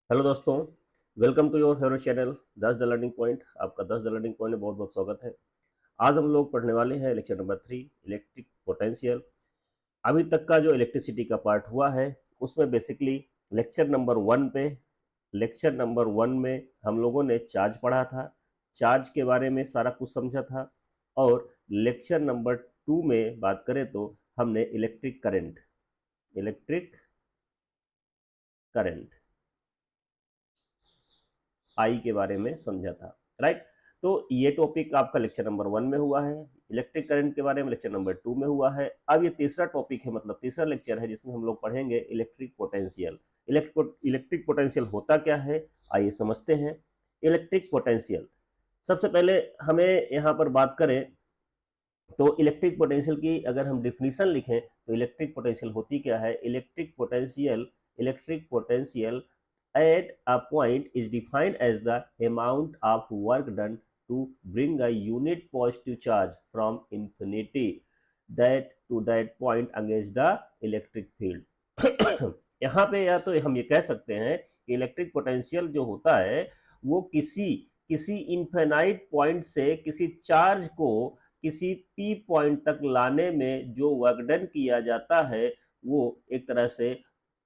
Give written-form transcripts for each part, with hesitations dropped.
Hello दोस्तों, welcome to your favourite channel 10 the learning point. आपका 10 the learning point में बहुत बहुत स्वागत है। आज हम लोग पढ़ने वाले हैं लेक्चर नंबर 3, इलेक्ट्रिक पोटेंशियल। अभी तक का जो इलेक्ट्रिसिटी का पार्ट हुआ है उसमें बेसिकली लेक्चर नंबर वन में हम लोगों ने चार्ज पढ़ा था, चार्ज के बारे में सारा कुछ समझा था। और लेक्चर नंबर 2 में बात करें तो हमने इलेक्ट्रिक करंट आई के बारे में समझा था, राइट। तो ये टॉपिक आपका लेक्चर नंबर 1 में हुआ है, इलेक्ट्रिक करंट के बारे में लेक्चर नंबर 2 में हुआ है। अब ये तीसरा टॉपिक है, मतलब तीसरा लेक्चर है जिसमें हम लोग पढ़ेंगे इलेक्ट्रिक पोटेंशियल। इलेक्ट्रिक पोटेंशियल होता क्या है, आइए समझते हैं। इलेक्ट्रिक पोटेंशियल, सबसे पहले हमें यहाँ पर बात करें तो इलेक्ट्रिक पोटेंशियल की अगर हम डिफिनीशन लिखें तो इलेक्ट्रिक पोटेंशियल होती क्या है। Electric potential at a point is defined as the amount of work done to bring a unit positive charge from infinity that to that point against the electric field। यहाँ पे या तो हम ये कह सकते हैं कि इलेक्ट्रिक पोटेंशियल जो होता है वो किसी किसी इनफाइनाइट पॉइंट से किसी चार्ज को किसी पी पॉइंट तक लाने में जो वर्क डन किया जाता है वो एक तरह से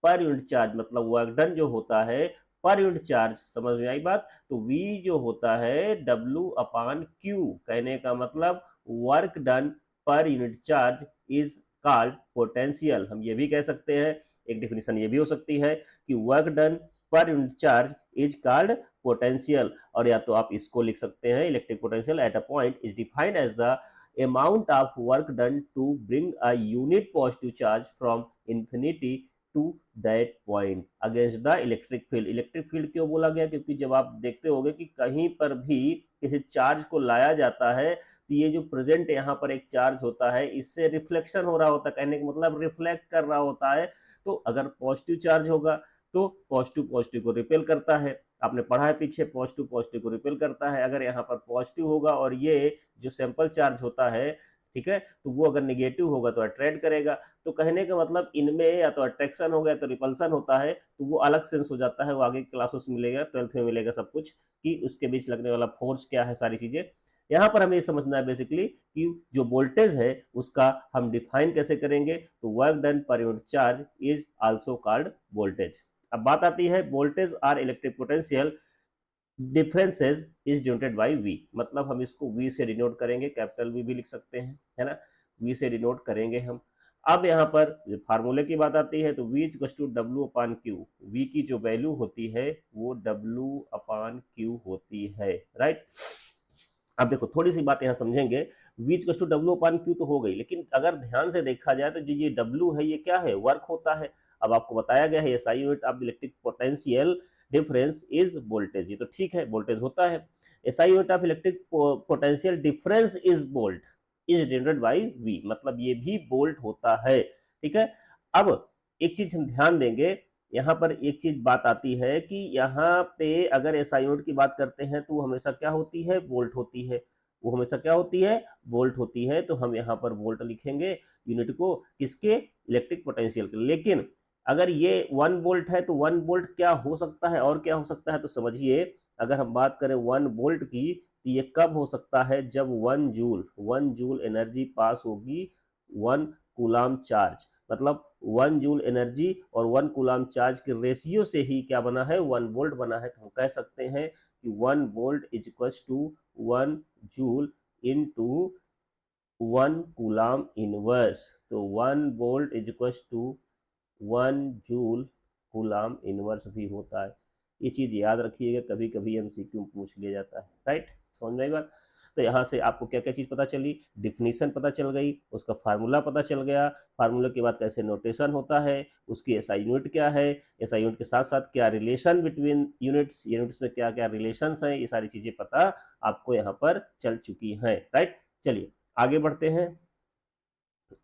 पर यूनिट चार्ज, मतलब वर्क डन जो होता है पर यूनिट चार्ज। समझ में आई बात। तो V जो होता है W/Q, कहने का मतलब work done per unit charge is called potential. हम ये भी कह सकते हैं, एक डिफिनेशन ये भी हो सकती है कि work done per unit charge is called potential. और या तो आप इसको लिख सकते हैं, electric potential at a point is defined as the amount of work done to bring a unit positive charge from infinity to that point against the electric field. Electric field क्यों बोला गया, क्योंकि जब आप देखते होंगे कि कहीं पर भी किसी चार्ज को लाया जाता है तो ये जो प्रेजेंट यहाँ पर एक चार्ज होता है इससे रिफ्लेक्शन हो रहा होता है, कहने का मतलब रिफ्लेक्ट कर रहा होता है। तो अगर पॉजिटिव चार्ज होगा तो पॉजिटिव पॉजिटिव को रिपेल करता है, आपने पढ़ा है पीछे, पॉजिटिव पॉजिटिव को रिपेल करता है। अगर यहाँ पर पॉजिटिव होगा और ये जो सैंपल चार्ज होता है, ठीक है, तो वो अगर निगेटिव होगा तो अट्रैक्ट करेगा। तो कहने का मतलब इनमें या तो अट्रैक्शन हो गया तो रिपल्सन होता है, तो वो अलग सेंस हो जाता है, वो आगे क्लासेस में मिलेगा, 12th में मिलेगा सब कुछ कि उसके बीच लगने वाला फोर्स क्या है, सारी चीजें। यहाँ पर हमें ये समझना है बेसिकली कि जो वोल्टेज है उसका हम डिफाइन कैसे करेंगे। तो work done per unit charge is also called voltage. अब बात आती है voltage or electric potential differences is denoted by V, मतलब हम इसको वी से डिनोट करेंगे, कैपिटल वी भी लिख सकते हैं, है ना, वी से डिनोट करेंगे हम। अब यहाँ पर फार्मूले की बात आती है तो we equals to W/Q। We की जो वैल्यू होती है वो W/Q होती है, राइट। अब देखो थोड़ी सी बात यहाँ समझेंगे, वी इक्वल्स टू W/Q तो हो गई, लेकिन अगर ध्यान से देखा जाए तो ये W है, ये क्या है, वर्क होता है। अब आपको बताया गया है SI unit of electric potential difference is voltage, ये तो ठीक है, वोल्टेज होता है। SI unit of electric potential difference is volt is denoted by V, मतलब ये भी वोल्ट होता है, ठीक है। अब एक चीज हम ध्यान देंगे, यहाँ पर एक चीज बात आती है कि यहाँ पे अगर एसआई यूनिट की बात करते हैं तो हमेशा क्या होती है, वोल्ट होती है। वो हमेशा क्या होती है, वोल्ट होती है। तो हम यहाँ पर वोल्ट लिखेंगे यूनिट को, किसके, इलेक्ट्रिक पोटेंशियल के। लेकिन अगर ये 1 वोल्ट है तो 1 वोल्ट क्या हो सकता है और क्या हो सकता है, तो समझिए अगर हम बात करें 1 वोल्ट की तो ये कब हो सकता है, जब 1 जूल एनर्जी पास होगी 1 कूलाम चार्ज, मतलब 1 जूल एनर्जी और 1 कूलाम चार्ज के रेशियो से ही क्या बना है, 1 वोल्ट बना है। तो हम कह सकते हैं कि 1 volt is equal to 1 joule into 1 coulomb inverse. तो 1 volt is equal to 1 joule coulomb inverse भी होता है। ये चीज याद रखिएगा, कभी कभी MCQ पूछ लिया जाता है, राइट। समझ में आई बात। तो यहाँ से आपको क्या क्या चीज पता चली, डिफिनीशन पता चल गई, उसका फार्मूला पता चल गया, फार्मूला के बाद कैसे नोटेशन होता है, उसकी एसआई यूनिट क्या है, एसआई यूनिट के साथ साथ क्या रिलेशन बिटवीन यूनिट्स में क्या क्या रिलेशन है, ये सारी चीजें पता आपको यहाँ पर चल चुकी हैं, राइट। चलिए आगे बढ़ते हैं।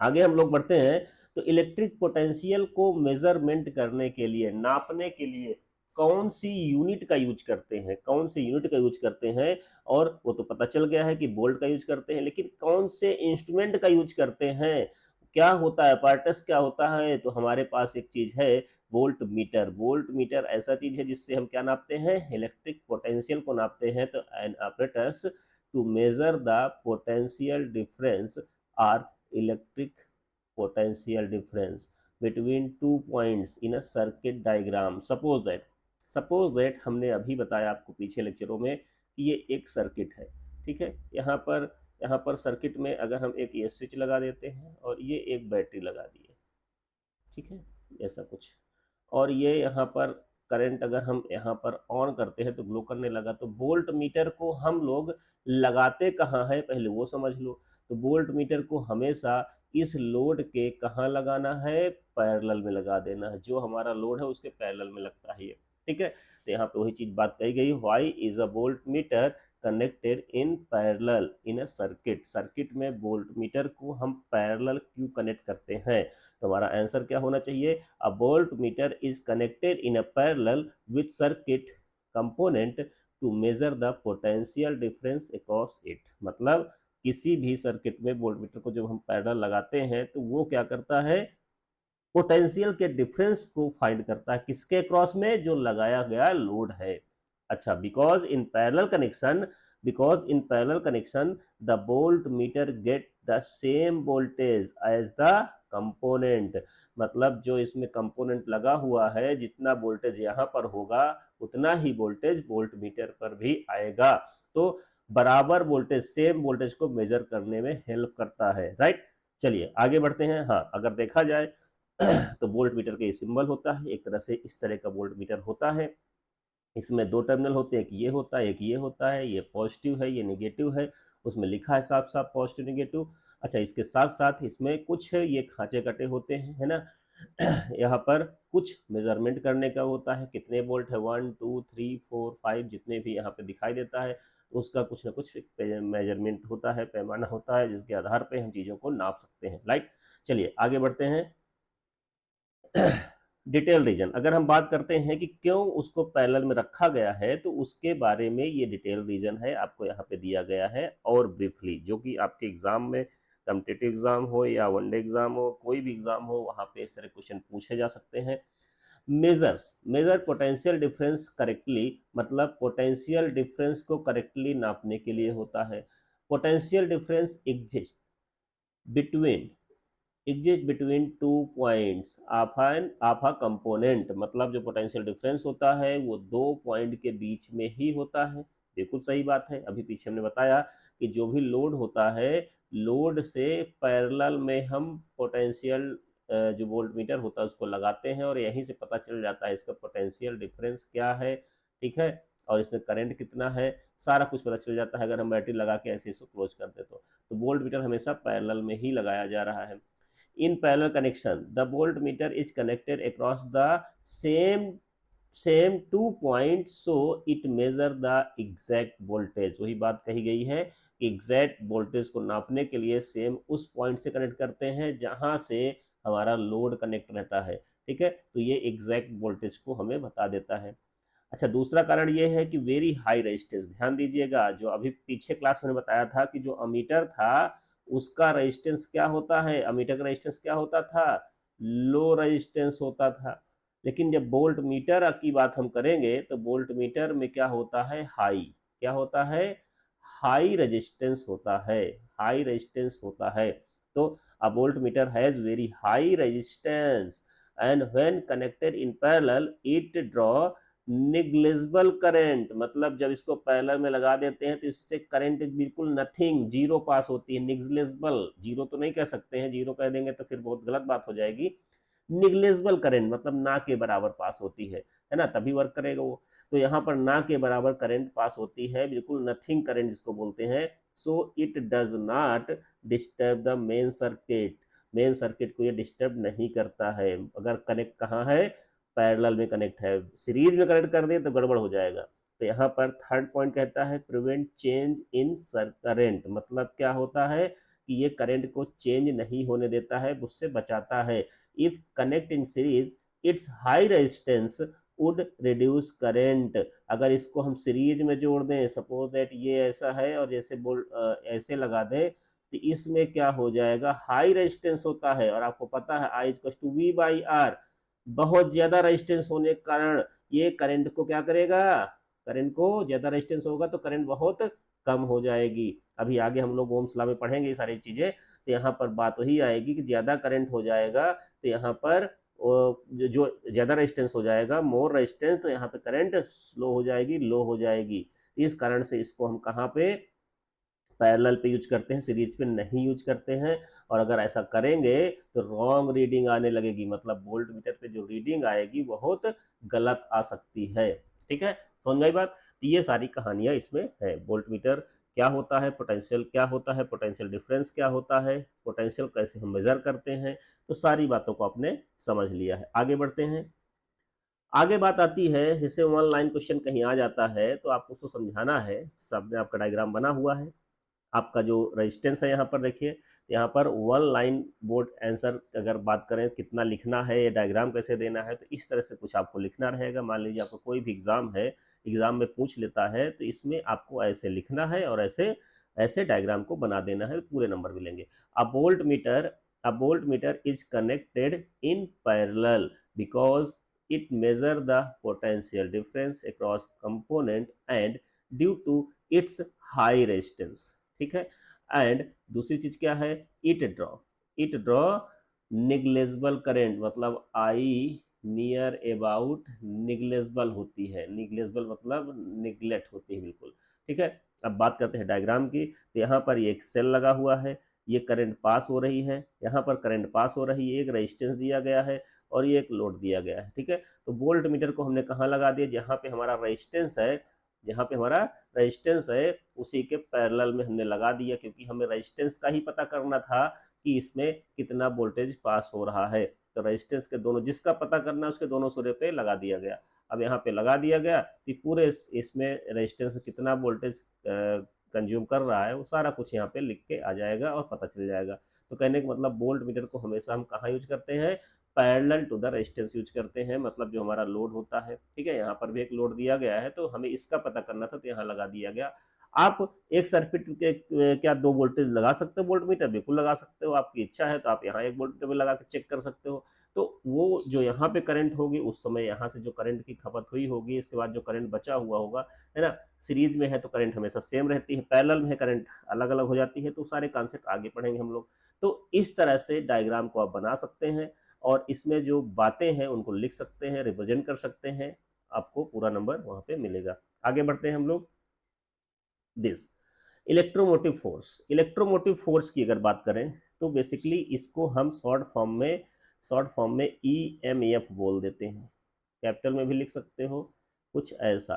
आगे हम लोग बढ़ते हैं तो इलेक्ट्रिक पोटेंशियल को मेजरमेंट करने के लिए, नापने के लिए कौन सी यूनिट का यूज करते हैं, कौन सी यूनिट का यूज करते हैं। और वो तो पता चल गया है कि वोल्ट का यूज करते हैं, लेकिन कौन से इंस्ट्रूमेंट का यूज करते हैं, क्या होता है, apparatus क्या होता है, तो हमारे पास एक चीज है वोल्ट मीटर। वोल्ट मीटर ऐसा चीज है जिससे हम क्या नापते हैं, इलेक्ट्रिक पोटेंशियल को नापते हैं। तो an apparatus to measure the potential difference or electric potential difference between two points in a circuit diagram। Suppose that हमने अभी बताया आपको पीछे लेक्चरों में कि ये एक सर्किट है, ठीक है। यहाँ पर सर्किट में अगर हम एक ये स्विच लगा देते हैं और ये एक बैटरी लगा दी है, ठीक है, ऐसा कुछ। और ये यहाँ पर करंट अगर हम यहाँ पर ऑन करते हैं तो ग्लो करने लगा। तो वोल्ट मीटर को हम लोग लगाते कहाँ है, पहले वो समझ लो। तो वोल्ट मीटर को हमेशा इस लोड के कहाँ लगाना है, पैरेलल में लगा देना है। जो हमारा लोड है उसके पैरेलल में लगता है ये, ठीक है। तो यहाँ पे वही चीज बात कही गई, why is a volt meter connected in parallel in a circuit. Circuit में वोल्ट मीटर को हम पैरेलल क्यों कनेक्ट करते हैं। तो हमारा आंसर क्या होना चाहिए, a voltmeter is connected in a parallel with circuit component to measure the potential difference across it. मतलब किसी भी सर्किट में वोल्ट मीटर को जब हम पैरेलल लगाते हैं तो वो क्या करता है, पोटेंशियल के डिफरेंस को फाइंड करता है, किसके क्रॉस में, जो लगाया गया लोड है। अच्छा, because in parallel connection the voltmeter get the same voltage as the component. मतलब जो इसमें कंपोनेंट लगा हुआ है, जितना वोल्टेज यहाँ पर होगा उतना ही वोल्टेज वोल्ट मीटर पर भी आएगा। तो बराबर वोल्टेज, सेम वोल्टेज को मेजर करने में हेल्प करता है, राइट। चलिए आगे बढ़ते हैं। हाँ, अगर देखा जाए तो वोल्ट मीटर का ये सिंबल होता है, एक तरह से इस तरह का वोल्ट मीटर होता है। इसमें दो टर्मिनल होते हैं, एक ये होता है, एक ये होता है। ये पॉजिटिव है, ये नेगेटिव है, उसमें लिखा है साफ साफ पॉजिटिव नेगेटिव। अच्छा, इसके साथ साथ इसमें कुछ ये खांचे कटे होते हैं, है ना। यहाँ पर कुछ मेजरमेंट करने का होता है, कितने वोल्ट है, 1 2 3 4 5 जितने भी यहाँ पे दिखाई देता है, तो उसका कुछ ना कुछ मेजरमेंट होता है, पैमाना होता है, जिसके आधार पे हम चीज़ों को नाप सकते हैं, राइट। चलिए आगे बढ़ते हैं। डिटेल रीजन, अगर हम बात करते हैं कि क्यों उसको पैरेलल में रखा गया है, तो उसके बारे में ये डिटेल रीजन है, आपको यहाँ पे दिया गया है। और ब्रीफली, जो कि आपके एग्जाम में, कॉम्पिटिटिव एग्जाम हो या वनडे एग्जाम हो, कोई भी एग्जाम हो, वहाँ पे इस तरह क्वेश्चन पूछे जा सकते हैं। मेजर पोटेंशियल डिफरेंस करेक्टली, मतलब पोटेंशियल डिफरेंस को करेक्टली नापने के लिए होता है। Potential difference between exist between two points of a component. मतलब जो पोटेंशियल डिफरेंस होता है वो दो पॉइंट के बीच में ही होता है। बिल्कुल सही बात है, अभी पीछे हमने बताया कि जो भी लोड होता है, लोड से पैरेलल में हम पोटेंशियल जो वोल्ट मीटर होता है उसको लगाते हैं, और यहीं से पता चल जाता है इसका पोटेंशियल डिफरेंस क्या है, ठीक है। और इसमें करंट कितना है, सारा कुछ पता चल जाता है अगर हम बैटरी लगा के ऐसे इसको क्लोज कर दे तो वोल्ट मीटर हमेशा पैरेलल में ही लगाया जा रहा है। In parallel connection, the voltmeter is connected across the same 2 points, so it measure the exact voltage। वही बात कही गई है कि एग्जैक्ट वोल्टेज को नापने के लिए सेम उस पॉइंट से कनेक्ट करते हैं जहां से हमारा लोड कनेक्ट रहता है, ठीक है। तो ये एग्जैक्ट वोल्टेज को हमें बता देता है। अच्छा, दूसरा कारण ये है कि वेरी हाई रेजिस्टेंस। ध्यान दीजिएगा, जो अभी पीछे क्लास में बताया था कि जो अमीटर था उसका रेजिस्टेंस क्या होता है, अमीटर का रेजिस्टेंस क्या होता था, लो रेजिस्टेंस होता था। लेकिन जब वोल्ट मीटर की बात हम करेंगे तो वोल्ट मीटर में क्या होता है, हाई, क्या होता है, हाई रेजिस्टेंस होता है, हाई रेजिस्टेंस होता है। तो a voltmeter has very high resistance and when connected in parallel it draw negligible current. मतलब जब इसको पैरेलल में लगा देते हैं तो इससे करंट बिल्कुल नथिंग, जीरो पास होती है। निग्लिजिबल, जीरो तो नहीं कह सकते हैं, जीरो कह देंगे तो फिर बहुत गलत बात हो जाएगी। निग्लिजिबल करंट मतलब ना के बराबर पास होती है ना, तभी वर्क करेगा वो। तो यहाँ पर ना के बराबर करंट पास होती है, बिल्कुल नथिंग करंट जिसको बोलते हैं। So it does not disturb the main circuit. Main circuit को ये डिस्टर्ब नहीं करता है। अगर कनेक्ट कहाँ है, पैरेलल में कनेक्ट है, सीरीज में कनेक्ट कर दे तो गड़बड़ हो जाएगा। तो यहाँ पर थर्ड पॉइंट कहता है प्रिवेंट चेंज इन करंट। मतलब क्या होता है कि ये करंट को चेंज नहीं होने देता है, उससे बचाता है। If connect in series it's high resistance would reduce current. अगर इसको हम सीरीज में जोड़ दें, सपोज दैट ये ऐसा है और जैसे बोल ऐसे लगा दें तो इसमें क्या हो जाएगा, हाई रेजिस्टेंस होता है, और आपको पता है I equal to V by R, बहुत ज्यादा रेजिस्टेंस होने के कारण ये करंट को क्या करेगा, करंट को ज्यादा रेजिस्टेंस होगा तो करंट बहुत कम हो जाएगी। अभी आगे हम लोग ओम्स लॉ में पढ़ेंगे ये सारी चीजें, तो यहाँ पर बात वही आएगी कि ज्यादा करंट हो जाएगा तो यहाँ पर जो ज्यादा रेजिस्टेंस हो जाएगा, मोर रेजिस्टेंस, तो यहाँ पे करंट स्लो हो जाएगी, लो हो जाएगी। इस कारण से इसको हम कहाँ पे पैरेलल पे यूज करते हैं, सीरीज पे नहीं यूज करते हैं। और अगर ऐसा करेंगे तो रॉन्ग रीडिंग आने लगेगी, मतलब वोल्ट मीटर पे जो रीडिंग आएगी बहुत गलत आ सकती है। ठीक है, समझ में आई बात। तो ये सारी कहानियां इसमें है, वोल्ट मीटर क्या होता है, पोटेंशियल क्या होता है, पोटेंशियल डिफरेंस क्या होता है, पोटेंशियल कैसे हम मेजर करते हैं, तो सारी बातों को आपने समझ लिया है। आगे बढ़ते हैं। आगे बात आती है, जैसे वन लाइन क्वेश्चन कहीं आ जाता है तो आपको उसको समझाना है। सब में आपका डायग्राम बना हुआ है, आपका जो रेजिस्टेंस है यहाँ पर देखिए, यहाँ पर वन लाइन बोर्ड आंसर अगर बात करें कितना लिखना है, ये डायग्राम कैसे देना है, तो इस तरह से कुछ आपको लिखना रहेगा। मान लीजिए आपको कोई भी एग्जाम है, एग्जाम में पूछ लेता है, तो इसमें आपको ऐसे लिखना है और ऐसे ऐसे डायग्राम को बना देना है, पूरे नंबर मिलेंगे। A voltmeter is connected in parallel because it measure the potential difference across component and due to its high resistance। ठीक है, एंड दूसरी चीज क्या है, इट ड्रॉ निग्लेजिबल करंट, मतलब आई नियर अबाउट निग्लेजिबल होती है, निग्लेजिबल मतलब निग्लेक्ट होती है बिल्कुल। ठीक है, अब बात करते हैं डायग्राम की। तो यहाँ पर ये एक सेल लगा हुआ है, ये करंट पास हो रही है, यहाँ पर करंट पास हो रही है, एक रेजिस्टेंस दिया गया है और ये एक लोड दिया गया है। ठीक है, तो वोल्ट मीटर को हमने कहाँ लगा दिया, जहाँ पे हमारा रेजिस्टेंस है, जहाँ पे हमारा रेजिस्टेंस है उसी के पैरेलल में हमने लगा दिया, क्योंकि हमें रेजिस्टेंस का ही पता करना था कि इसमें कितना वोल्टेज पास हो रहा है। तो रेजिस्टेंस के दोनों, जिसका पता करना है उसके दोनों सिरे पे लगा दिया गया। अब यहाँ पे लगा दिया गया कि पूरे इसमें रेजिस्टेंस में कितना वोल्टेज कंज्यूम कर रहा है वो सारा कुछ यहाँ पे लिख के आ जाएगा और पता चल जाएगा। तो कहने का मतलब वोल्ट मीटर को हमेशा हम कहाँ यूज करते हैं, parallel to the resistance use करते हैं, मतलब जो हमारा लोड होता है। ठीक है, यहाँ पर भी एक लोड दिया गया है तो हमें इसका पता करना था, तो यहाँ लगा दिया गया। आप एक सर्किट के क्या दो वोल्टेज लगा सकते हो, वोल्ट मीटर बिल्कुल लगा सकते हो, आपकी इच्छा है तो आप यहाँ एक वोल्ट मीटर लगा के चेक कर सकते हो। तो वो जो यहाँ पे करंट होगी उस समय यहाँ से जो करंट की खपत हुई होगी, इसके बाद जो करंट बचा हुआ होगा, है ना। सीरीज में है तो करंट हमेशा सेम रहती है, पैरेलल में है करंट अलग अलग हो जाती है। तो सारे कॉन्सेप्ट आगे पढ़ेंगे हम लोग। तो इस तरह से डायग्राम को आप बना सकते हैं और इसमें जो बातें हैं उनको लिख सकते हैं, रिप्रेजेंट कर सकते हैं, आपको पूरा नंबर वहां पे मिलेगा। आगे बढ़ते हैं हम लोग। दिस इलेक्ट्रोमोटिव फोर्स की अगर बात करें तो बेसिकली इसको हम शॉर्ट फॉर्म में ई एम एफ बोल देते हैं, कैपिटल में भी लिख सकते हो कुछ ऐसा।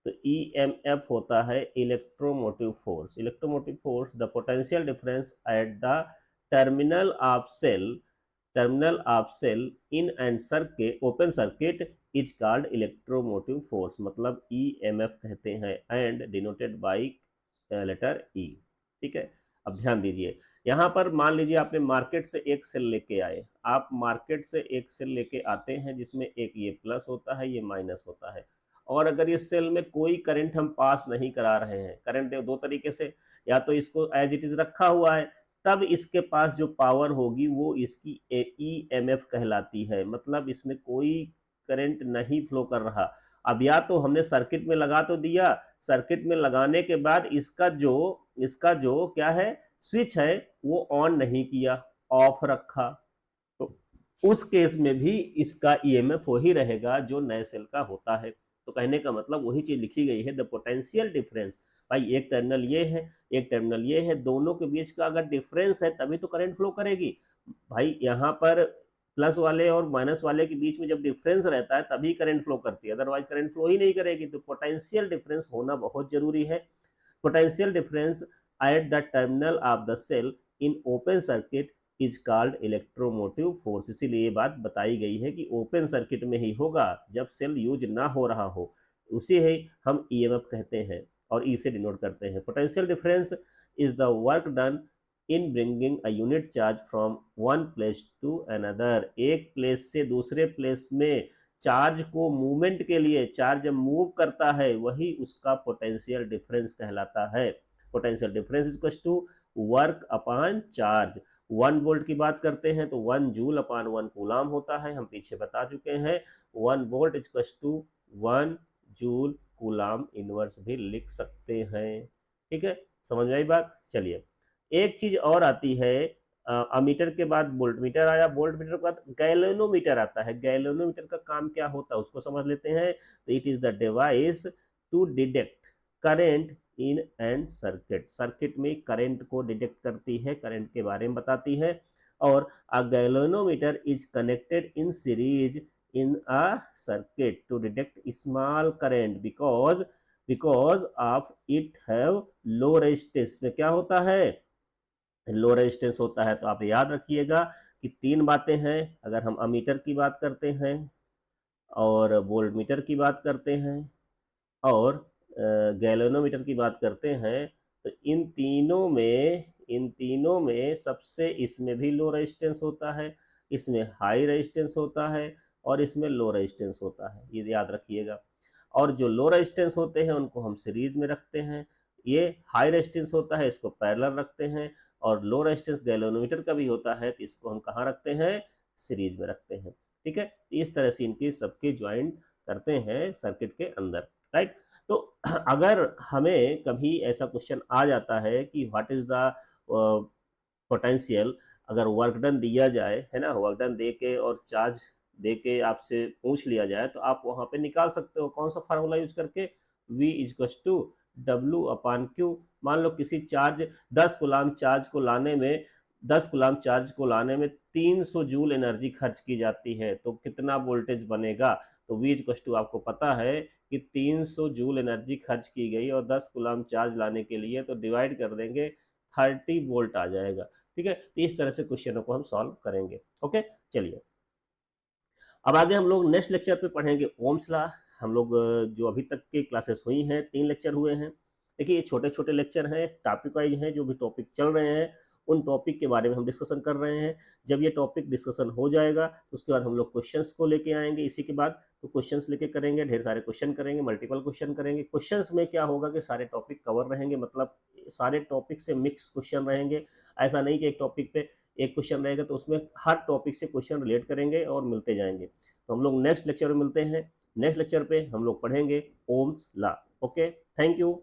तो ई एम एफ होता है electromotive force the potential difference at the terminal of cell in and circuit open circuit is called electromotive force, मतलब ई एम एफ कहते हैं, and denoted by letter E. ठीक है, अब ध्यान दीजिए, यहाँ पर मान लीजिए आपने मार्केट से एक सेल लेके आए, आप मार्केट से एक सेल लेके आते हैं जिसमें एक ये प्लस होता है, ये माइनस होता है। और अगर इस सेल में कोई करंट हम पास नहीं करा रहे हैं, करंट दो तरीके से, या तो इसको एज इट इज रखा हुआ है, तब इसके पास जो पावर होगी वो इसकी ई एम एफ कहलाती है, मतलब इसमें कोई करंट नहीं फ्लो कर रहा। अब या तो हमने सर्किट में लगा तो दिया, सर्किट में लगाने के बाद इसका जो क्या है, स्विच है, वो ऑन नहीं किया, ऑफ रखा, तो उस केस में भी इसका ईएमएफ वही रहेगा जो नए सेल का होता है। तो कहने का मतलब वही चीज लिखी गई है, द पोटेंशियल डिफरेंस। भाई एक टर्मिनल ये है, एक टर्मिनल ये है, दोनों के बीच का अगर डिफरेंस है तभी तो करंट फ्लो करेगी। भाई यहाँ पर प्लस वाले और माइनस वाले के बीच में जब डिफरेंस रहता है तभी करंट फ्लो करती है, अदरवाइज करंट फ्लो ही नहीं करेगी। तो पोटेंशियल डिफरेंस होना बहुत जरूरी है। Potential difference at the terminal of the cell in open circuit is called electromotive force. इसीलिए ये बात बताई गई है कि ओपन सर्किट में ही होगा जब सेल यूज ना हो रहा हो, उसे ही हम ईएमएफ कहते हैं और ई से डिनोट करते हैं। Potential difference is the work done in bringing a unit charge from one place to another. एक प्लेस से दूसरे प्लेस में चार्ज को मूवमेंट के लिए, चार्ज जब मूव करता है वही उसका पोटेंशियल डिफरेंस कहलाता है। Potential difference is equal to work upon charge. 1 volt की बात करते हैं तो 1 जूल अपॉन 1 कूलाम होता है, हम पीछे बता चुके हैं। 1 volt is equal to 1 joule coulomb inverse भी लिख सकते हैं। ठीक है, समझ में आई बात। चलिए, एक चीज और आती है, अमीटर के बाद वोल्टमीटर आया, वोल्टमीटर के बाद गैलोनोमीटर आता है। गैलोनोमीटर का काम क्या होता है उसको समझ लेते हैं। तो it is the device to detect current in and circuit. Circuit में करंट को डिटेक्ट करती है, करंट के बारे में बताती है। और a galvanometer is connected in series in a circuit to detect small current because of it have low resistance। में क्या होता है, लो रेजिस्टेंस होता है। तो आप याद रखिएगा कि 3 बातें हैं। अगर हम अमीटर की बात करते हैं और वोल्टमीटर की बात करते हैं और गैलोनोमीटर की बात करते हैं, तो इन तीनों में सबसे, इसमें भी लो रेजिस्टेंस होता है, इसमें हाई रेजिस्टेंस होता है और इसमें लो रेजिस्टेंस होता है, ये याद रखिएगा। और जो लो रेजिस्टेंस होते हैं उनको हम सीरीज में रखते हैं, ये हाई रेजिस्टेंस होता है इसको पैरेलल रखते हैं, और लो रेजिस्टेंस गैलोनोमीटर का भी होता है तो इसको हम कहाँ रखते हैं, सीरीज में रखते हैं। ठीक है, इस तरह से इनके सबके ज्वाइंट करते हैं सर्किट के अंदर, राइट। तो अगर हमें कभी ऐसा क्वेश्चन आ जाता है कि व्हाट इज द पोटेंशियल, अगर वर्क डन दिया जाए, है ना, वर्क डन दे के और चार्ज दे के आपसे पूछ लिया जाए, तो आप वहां पे निकाल सकते हो कौन सा फार्मूला यूज करके, V is equal to W upon Q. मान लो किसी चार्ज 10 गुलाम चार्ज को लाने में 300 जूल एनर्जी खर्च की जाती है, तो कितना वोल्टेज बनेगा। तो V इजक्वल टू आपको पता है कि 300 जूल एनर्जी खर्च की गई और 10 गुलाम चार्ज लाने के लिए, तो डिवाइड कर देंगे 30 वोल्ट आ जाएगा। ठीक है, तो इस तरह से क्वेश्चनों को हम सॉल्व करेंगे। ओके, चलिए अब आगे हम लोग नेक्स्ट लेक्चर पे पढ़ेंगे ओम्स लॉ। हम लोग जो अभी तक के क्लासेस हुई हैं, 3 लेक्चर हुए हैं। देखिए ये छोटे छोटे लेक्चर हैं, टॉपिक वाइज हैं, जो भी टॉपिक चल रहे हैं उन टॉपिक के बारे में हम डिस्कशन कर रहे हैं। जब ये टॉपिक डिस्कशन हो जाएगा तो उसके बाद हम लोग क्वेश्चंस को लेके आएंगे। इसी के बाद तो क्वेश्चंस लेके करेंगे, ढेर सारे क्वेश्चन करेंगे, मल्टीपल क्वेश्चन करेंगे। क्वेश्चंस में क्या होगा कि सारे टॉपिक कवर रहेंगे, मतलब सारे टॉपिक से मिक्स क्वेश्चन रहेंगे। ऐसा नहीं कि एक टॉपिक पे एक क्वेश्चन रहेगा तो उसमें हर टॉपिक से क्वेश्चन रिलेट करेंगे और मिलते जाएंगे। तो हम लोग नेक्स्ट लेक्चर में मिलते हैं। नेक्स्ट लेक्चर पे हम लोग पढ़ेंगे Ohm's law. Okay, thank you.